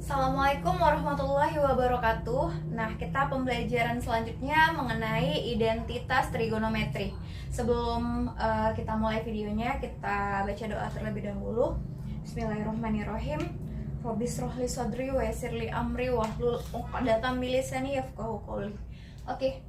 Assalamualaikum warahmatullahi wabarakatuh. Nah, kita pembelajaran selanjutnya mengenai identitas trigonometri. Sebelum kita mulai videonya, kita baca doa terlebih dahulu. Bismillahirrahmanirrahim. Rabbis rohli sodri wa yassirli amri wahlul 'uqdatam min lisani yafqahu qawli. Oke,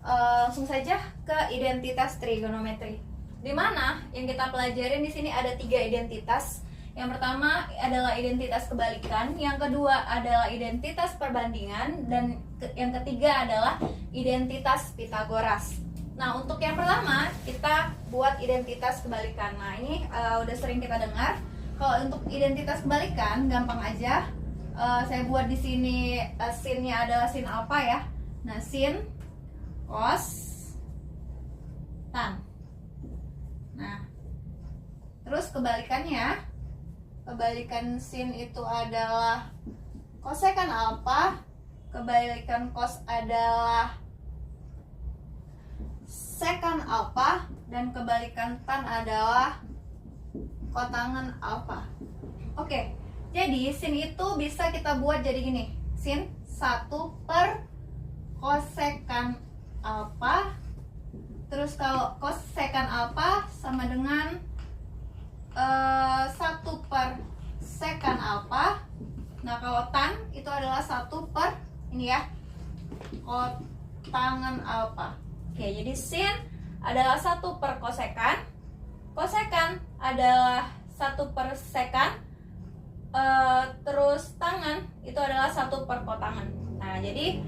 langsung saja ke identitas trigonometri. Di mana yang kita pelajarin di sini ada 3 identitas. Yang pertama adalah identitas kebalikan, yang kedua adalah identitas perbandingan, dan yang ketiga adalah identitas Pitagoras. Nah, untuk yang pertama kita buat identitas kebalikan. Nah, ini udah sering kita dengar. Kalau untuk identitas kebalikan gampang aja. Saya buat di sini sin-nya adalah sin alfa ya. Nah, sin, cos, tan. Nah, terus kebalikan sin itu adalah kosekan alfa, kebalikan cos adalah sekan alfa, dan kebalikan tan adalah kotangen alfa. Oke, jadi sin itu bisa kita buat jadi gini, sin 1 per kosekan alfa. Terus kalau kosekan alfa sama dengan 1 per sekan alfa. Nah, kalau tan itu adalah 1 per ini ya, kotangen alfa. Oke, jadi sin adalah 1 per kosekan, kosekan adalah 1 per sekan, terus tangen itu adalah 1 per kotangen. Nah, jadi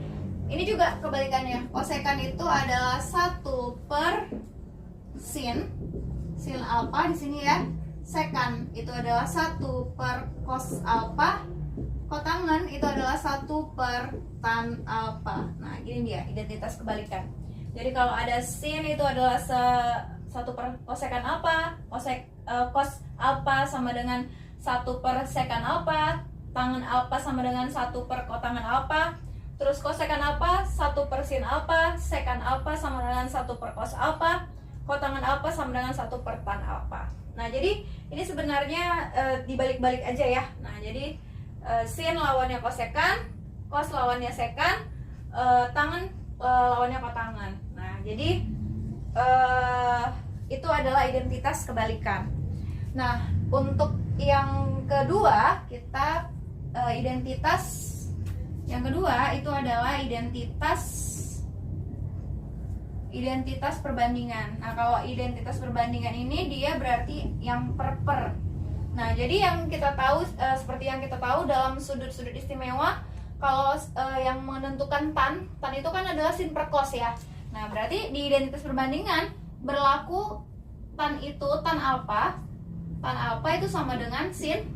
ini juga kebalikannya. Kosekan itu adalah 1 per sin alfa di sini ya. Sekan itu adalah 1 per cos alfa, kotangen itu adalah 1 per tan alfa. Nah, gini dia identitas kebalikan. Jadi kalau ada sin itu adalah 1 per kosekan alfa, cos alfa sama dengan 1 per sekan alfa, tangen alfa sama dengan 1 per kotangen alfa, terus kosekan alfa 1 per sin alfa, sekan alfa sama dengan 1 per cos alfa, kotangen alfa sama dengan 1 per tan alfa. Nah, jadi ini sebenarnya dibalik-balik aja ya. Nah, jadi sin lawannya kosekan, cos lawannya sekan, tangen lawannya kotangen. Nah, jadi itu adalah identitas kebalikan. Nah, untuk yang kedua kita yang kedua itu adalah identitas perbandingan. Nah, kalau identitas perbandingan ini dia berarti yang per. Nah, jadi yang kita tahu seperti yang kita tahu dalam sudut-sudut istimewa, kalau yang menentukan tan itu kan adalah sin per cos ya. Nah, berarti di identitas perbandingan berlaku tan alfa itu sama dengan sin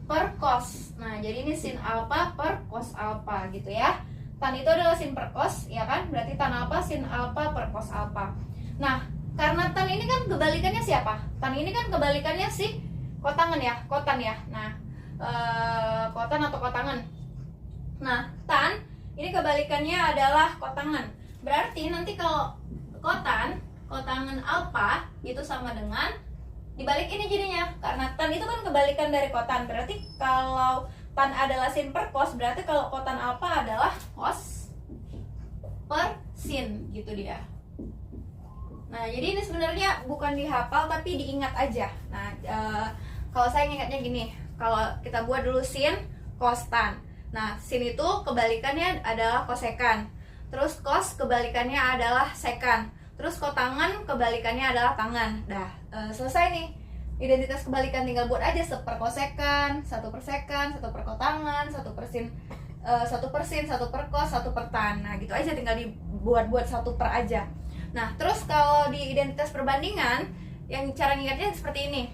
per cos. Nah, jadi ini sin alfa per cos alfa gitu ya. Tan itu adalah sin per cos, ya kan? Berarti tan alfa sin alfa per cos alfa. Nah, karena tan ini kan kebalikannya siapa? Tan ini kan kebalikannya si kotangen ya, kotan ya. Nah, kotan atau kotangen. Nah, tan ini kebalikannya adalah kotangen. Berarti nanti kalau kotangen alfa itu sama dengan dibalik ini jadinya. Karena tan itu kan kebalikan dari kotan. Berarti kalau tan adalah sin per cos, berarti kalau kotan alfa adalah cos per sin gitu dia. Nah, jadi ini sebenarnya bukan dihafal tapi diingat aja. Nah, kalau saya ingatnya gini, kalau kita buat dulu sin, cos, tan. Nah, sin itu kebalikannya adalah kosekan. Terus cos kebalikannya adalah sekan. Terus kotangen kebalikannya adalah tangan. Dah, selesai nih. Identitas kebalikan tinggal buat aja 1 per kosekan, 1 per sekan, 1 per kotangen, 1 per sin, 1 per cos, 1 per tan. Nah, gitu aja tinggal dibuat 1 per aja. Nah, terus kalau di identitas perbandingan, yang cara ingatnya seperti ini.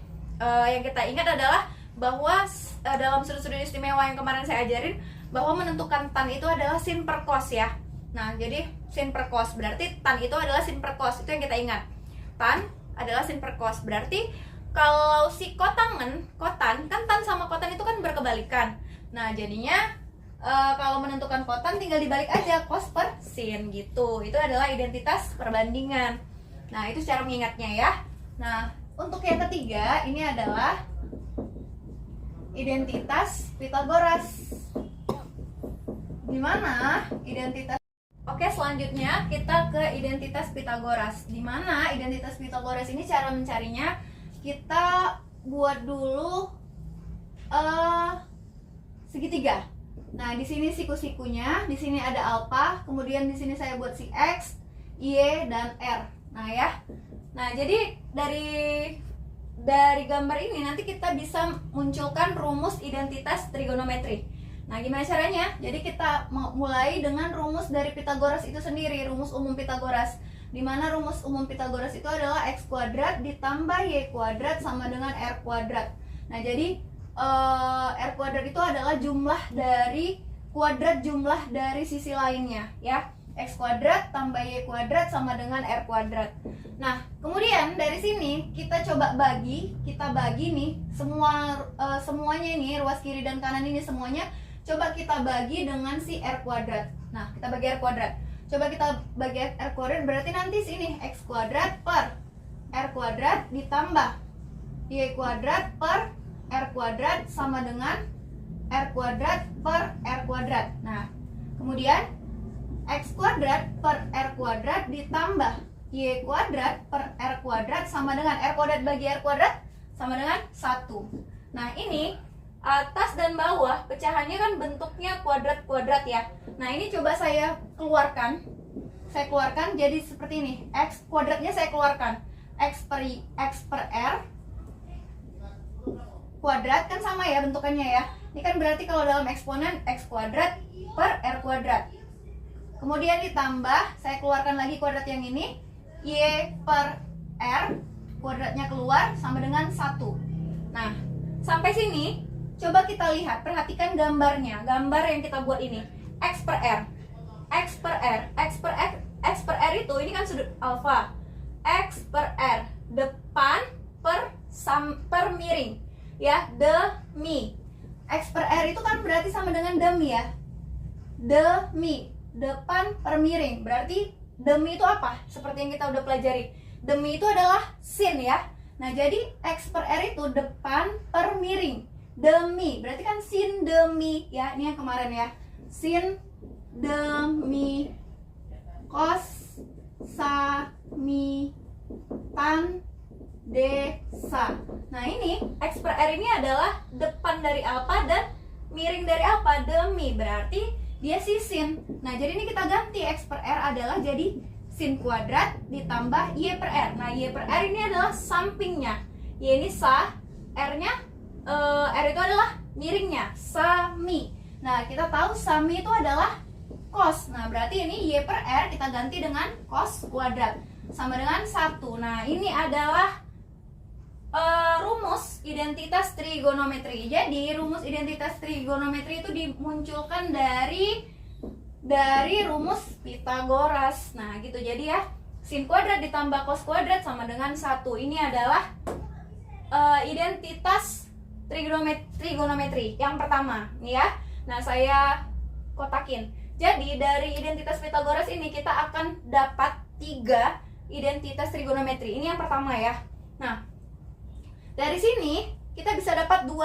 Yang kita ingat adalah bahwa dalam sudut-sudut istimewa yang kemarin saya ajarin, bahwa menentukan tan itu adalah sin per cos ya. Nah, jadi sin per cos berarti tan itu adalah sin per cos. Itu yang kita ingat. Tan adalah sin per cos. Berarti kalau si kotan kan tan sama kotan itu kan berkebalikan. Nah, jadinya kalau menentukan kotan tinggal dibalik aja, cos per sin gitu. Itu adalah identitas perbandingan. Nah, itu cara mengingatnya ya. Nah, untuk yang ketiga ini adalah identitas Pitagoras. Di mana identitas? Oke, selanjutnya kita ke identitas Pitagoras. Di mana identitas Pitagoras ini cara mencarinya? Kita buat dulu segitiga. Nah, di sini siku-sikunya, di sini ada alfa, kemudian di sini saya buat si X, Y, dan R. Nah, ya. Nah, jadi dari gambar ini nanti kita bisa munculkan rumus identitas trigonometri. Nah, gimana caranya? Jadi kita mulai dengan rumus dari Pitagoras itu sendiri, rumus umum Pitagoras. Di mana rumus umum Pitagoras itu adalah X kuadrat ditambah Y kuadrat sama dengan R kuadrat. Nah, jadi R kuadrat itu adalah jumlah dari kuadrat jumlah dari sisi lainnya, ya. X kuadrat tambah Y kuadrat sama dengan R kuadrat. Nah, kemudian dari sini kita coba bagi, nih semuanya ini, ruas kiri dan kanan ini semuanya coba kita bagi dengan si R kuadrat. Nah, kita bagi R kuadrat. Coba kita bagi R kuadrat, berarti nanti sini X kuadrat per R kuadrat ditambah Y kuadrat per R kuadrat sama dengan R kuadrat per R kuadrat. Nah, kemudian X kuadrat per R kuadrat ditambah Y kuadrat per R kuadrat sama dengan R kuadrat bagi R kuadrat sama dengan 1. Nah, ini atas dan bawah pecahannya kan bentuknya kuadrat-kuadrat ya. Nah, ini coba saya keluarkan. Saya keluarkan jadi seperti ini. X kuadratnya saya keluarkan. X per R kuadrat kan sama ya bentukannya ya. Ini kan berarti kalau dalam eksponen X kuadrat per R kuadrat. Kemudian ditambah, saya keluarkan lagi kuadrat yang ini, Y per R kuadratnya keluar sama dengan 1. Nah, sampai sini coba kita lihat, perhatikan gambarnya. Gambar yang kita buat ini, X per R, X per R, X per R itu ini kan sudut alfa. X per R, depan per miring, ya, demi. X per R itu kan berarti sama dengan demi ya, demi, depan per miring. Berarti demi itu apa? Seperti yang kita udah pelajari, demi itu adalah sin ya. Nah, jadi X per R itu depan per miring, demi, berarti kan sin demi ya. Ini yang kemarin ya, sin demi cos sa mi tan desa. Nah, ini X per R ini adalah depan dari alfa dan miring dari alfa, demi, berarti dia si sin. Nah, jadi ini kita ganti, X per R adalah jadi sin kuadrat ditambah Y per R. Nah, Y per R ini adalah sampingnya, Y ini sa, R-nya R itu adalah miringnya, sami. Nah, kita tahu sami itu adalah cos. Nah, berarti ini Y per R kita ganti dengan cos kuadrat sama dengan 1. Nah, ini adalah rumus identitas trigonometri. Jadi rumus identitas trigonometri itu dimunculkan dari rumus Pitagoras. Nah, gitu. Jadi ya, sin kuadrat ditambah cos kuadrat sama dengan 1. Ini adalah identitas trigonometri yang pertama, nih ya. Nah, saya kotakin. Jadi dari identitas Pitagoras ini kita akan dapat 3 identitas trigonometri. Ini yang pertama ya. Nah, dari sini kita bisa dapat 2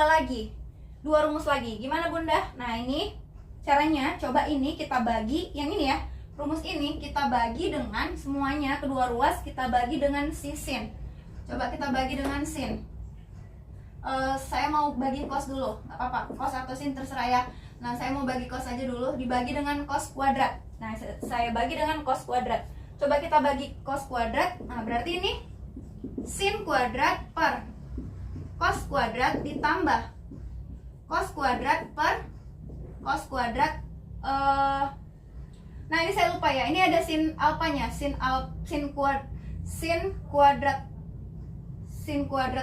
rumus lagi. Gimana Bunda? Nah, ini caranya. Coba ini kita bagi, yang ini ya, rumus ini kita bagi dengan semuanya, kedua ruas kita bagi dengan si sin. Coba kita bagi dengan sin. Saya mau bagi cos dulu, nggak apa-apa, cos atau sin terserah ya. Nah, saya mau bagi cos aja dulu, dibagi dengan cos kuadrat. Nah, saya bagi dengan cos kuadrat. Coba kita bagi cos kuadrat. Nah, berarti ini sin kuadrat per cos kuadrat ditambah cos kuadrat per cos kuadrat. Nah, ini saya lupa ya, ini ada sin alfanya, sin kuadrat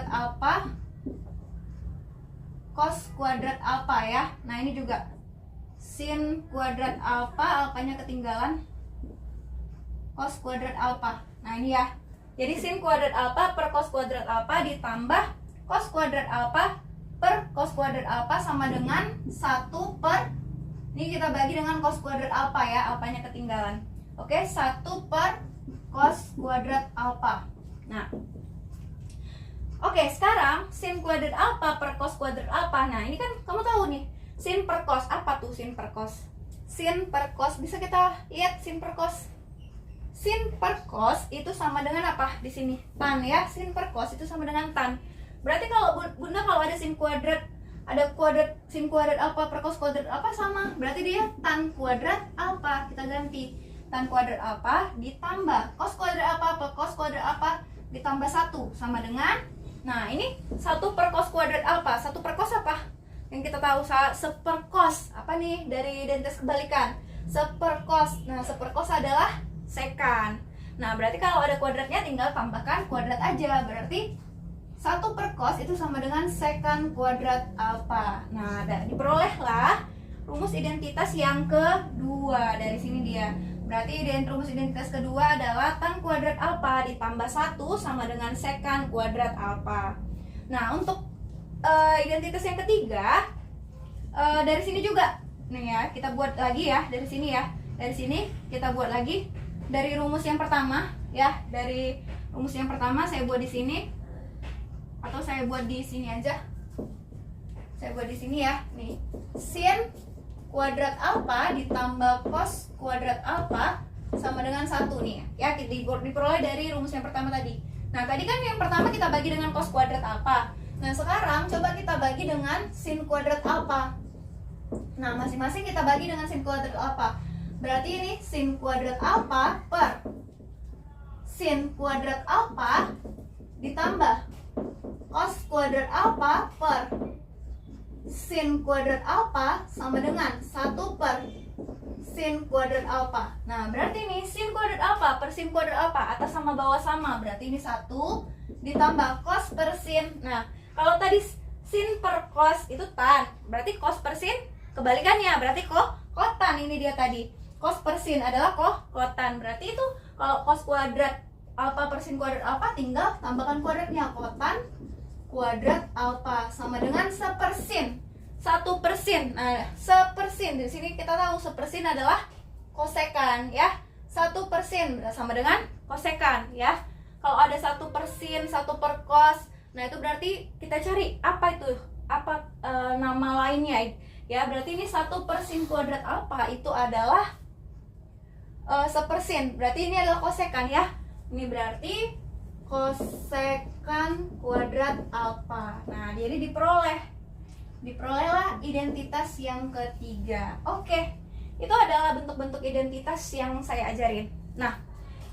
alfa, cos kuadrat alfa ya. Nah, ini juga sin kuadrat alfa, alfanya ketinggalan, cos kuadrat alfa. Nah, ini ya, jadi sin kuadrat alfa per cos kuadrat alfa ditambah cos kuadrat alfa per cos kuadrat alfa sama dengan 1 per, ini kita bagi dengan cos kuadrat alfa ya, alfanya ketinggalan. Oke, 1 per cos kuadrat alfa. Nah, Oke, sekarang sin kuadrat alfa per cos kuadrat alfa. Nah, ini kan kamu tahu nih, sin per cos. Apa tuh sin per cos? Sin per cos, bisa kita lihat sin per cos. Sin per cos itu sama dengan apa di sini? Tan ya. Sin per cos itu sama dengan tan. Berarti kalau Bunda kalau ada sin kuadrat, ada kuadrat sin kuadrat alfa per cos kuadrat alfa sama. Berarti dia tan kuadrat alfa. Kita ganti tan kuadrat alfa ditambah cos kuadrat alfa per cos kuadrat alfa ditambah 1 sama dengan, nah ini 1 per cos kuadrat alfa. 1 per cos apa? Yang kita tahu sepercos. Apa nih dari identitas kebalikan? Sepercos. Nah, sepercos adalah sekan. Nah, berarti kalau ada kuadratnya tinggal tambahkan kuadrat aja. Berarti 1 per cos itu sama dengan sekan kuadrat alfa. Nah, diperolehlah rumus identitas yang kedua. Dari sini dia. Berarti rumus identitas kedua adalah tan kuadrat alfa ditambah 1 sama dengan sekan kuadrat alfa. Nah, untuk identitas yang ketiga, dari sini juga. Nih ya, kita buat lagi ya, dari sini ya. Dari sini kita buat lagi. Dari rumus yang pertama ya, dari rumus yang pertama saya buat di sini. Atau saya buat di sini aja. Saya buat di sini ya. Nih, sin kuadrat alfa ditambah cos kuadrat alfa sama dengan 1 nih ya, diperoleh dari rumus yang pertama tadi. Nah, tadi kan yang pertama kita bagi dengan cos kuadrat alfa. Nah, sekarang coba kita bagi dengan sin kuadrat alfa. Nah, masing-masing kita bagi dengan sin kuadrat alfa. Berarti ini sin kuadrat alfa per sin kuadrat alfa ditambah cos kuadrat alfa per sin kuadrat alfa sama dengan 1 per sin kuadrat alfa. Nah, berarti ini sin kuadrat alfa per sin kuadrat alfa, atas sama bawah sama. Berarti ini 1 ditambah cos per sin. Nah, kalau tadi sin per cos itu tan, berarti cos per sin kebalikannya. Berarti kotan ini dia tadi. Cos per sin adalah kotan. Berarti itu kalau cos kuadrat alfa per sin kuadrat alfa tinggal tambahkan kuadratnya. Kotan kuadrat alfa sama dengan sepersin. 1 persin. Nah, sepersin di sini kita tahu sepersin adalah kosekan ya. 1 persin sama dengan kosekan ya. Kalau ada 1 persin, 1 per cos, nah itu berarti kita cari apa itu? Apa nama lainnya ya. Berarti ini 1 persin kuadrat alfa itu adalah sepersin. Berarti ini adalah kosekan ya. Ini berarti kosekan kuadrat alfa. Nah, jadi diperolehlah identitas yang ketiga. Oke, itu adalah bentuk-bentuk identitas yang saya ajarin. Nah,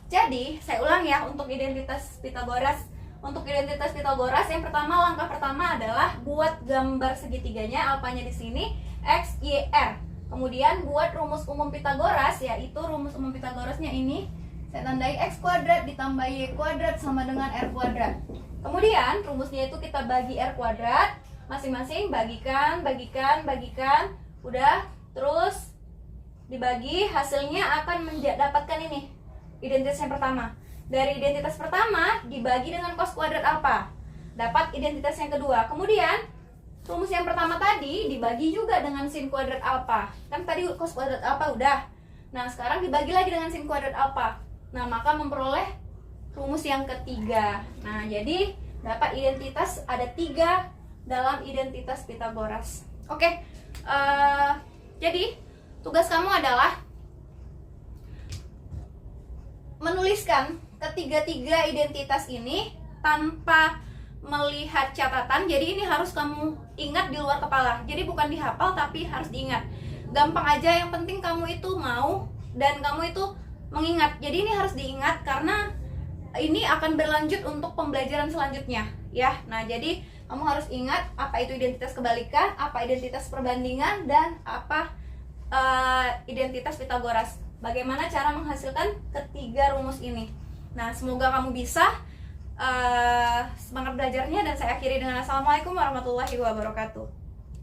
jadi saya ulang ya untuk identitas Pitagoras. Untuk identitas Pitagoras yang pertama, langkah pertama adalah buat gambar segitiganya, alfanya di sini x, y, r. Kemudian buat rumus umum Pitagoras, yaitu rumus umum Pitagorasnya ini saya tandai x kuadrat ditambah y kuadrat sama dengan r kuadrat. Kemudian rumusnya itu kita bagi r kuadrat, masing-masing bagikan. Udah, terus dibagi, hasilnya akan mendapatkan ini identitas yang pertama. Dari identitas pertama dibagi dengan cos kuadrat alfa, dapat identitas yang kedua. Kemudian rumus yang pertama tadi dibagi juga dengan sin kuadrat alfa. Kan tadi cos kuadrat alfa udah. Nah, sekarang dibagi lagi dengan sin kuadrat alfa. Nah, maka memperoleh rumus yang ketiga. Nah, jadi dapat identitas, ada 3 dalam identitas Pitagoras. Oke, jadi tugas kamu adalah menuliskan ketiga-tiga identitas ini tanpa melihat catatan. Jadi ini harus kamu ingat di luar kepala. Jadi bukan dihafal tapi harus diingat. Gampang aja, yang penting kamu itu mau dan kamu itu mengingat. Jadi ini harus diingat karena ini akan berlanjut untuk pembelajaran selanjutnya ya. Nah, jadi kamu harus ingat apa itu identitas kebalikan, apa identitas perbandingan, dan apa identitas Pitagoras. Bagaimana cara menghasilkan ketiga rumus ini. Nah, semoga kamu bisa semangat belajarnya, dan saya akhiri dengan assalamualaikum warahmatullahi wabarakatuh.